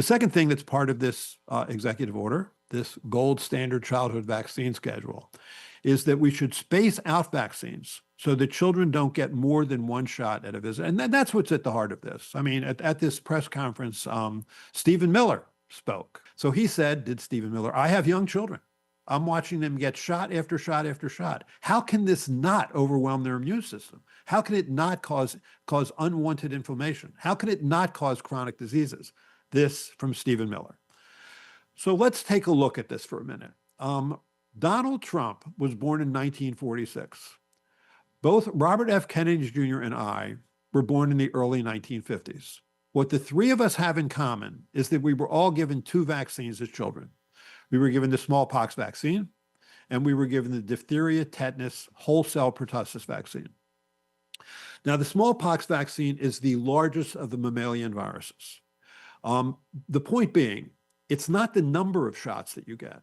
The second thing that's part of this executive order, this gold standard childhood vaccine schedule, is that we should space out vaccines so that children don't get more than one shot at a visit. And that's what's at the heart of this. I mean, at this press conference, Stephen Miller spoke. So he said, did Stephen Miller, I have young children. I'm watching them get shot after shot after shot. How can this not overwhelm their immune system? How can it not cause unwanted inflammation? How can it not cause chronic diseases? This from Stephen Miller. So let's take a look at this for a minute. Donald Trump was born in 1946. Both Robert F. Kennedy Jr. and I were born in the early 1950s. What the three of us have in common is that we were all given two vaccines as children. We were given the smallpox vaccine, and we were given the diphtheria, tetanus, whole cell pertussis vaccine. Now, the smallpox vaccine is the largest of the mammalian viruses. The point being, it's not the number of shots that you get.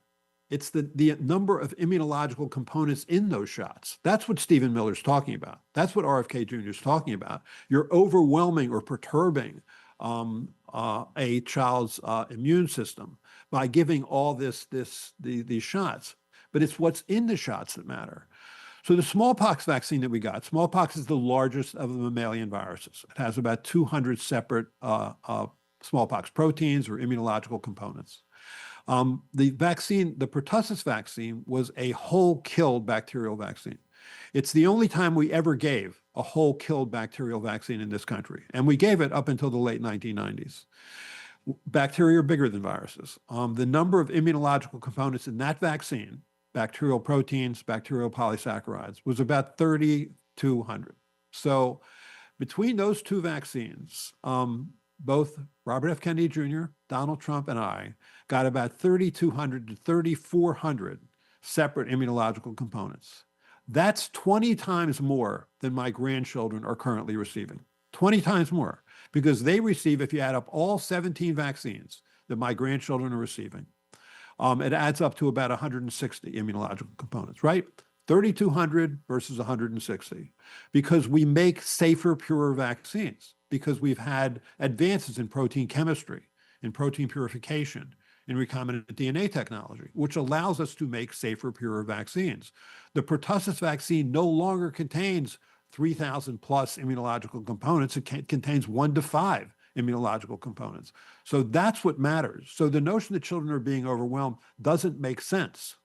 It's the number of immunological components in those shots. That's what Stephen Miller's talking about. That's what RFK Jr. is talking about. You're overwhelming or perturbing a child's immune system by giving all these shots. But it's what's in the shots that matter. So the smallpox vaccine that we got, smallpox is the largest of the mammalian viruses. It has about 200 separate smallpox proteins or immunological components. The vaccine, the pertussis vaccine, was a whole-killed bacterial vaccine. It's the only time we ever gave a whole-killed bacterial vaccine in this country, and we gave it up until the late 1990s. Bacteria are bigger than viruses. The number of immunological components in that vaccine, bacterial proteins, bacterial polysaccharides, was about 3,200. So between those two vaccines, both Robert F. Kennedy Jr., Donald Trump, and I got about 3,200 to 3,400 separate immunological components. That's 20 times more than my grandchildren are currently receiving. 20 times more, because they receive, if you add up all 17 vaccines that my grandchildren are receiving, it adds up to about 160 immunological components, right? 3,200 versus 160, because we make safer, purer vaccines, because we've had advances in protein chemistry, in protein purification, in recombinant DNA technology, which allows us to make safer, purer vaccines. The pertussis vaccine no longer contains 3,000 plus immunological components. It contains 1 to 5 immunological components. So that's what matters. So the notion that children are being overwhelmed doesn't make sense.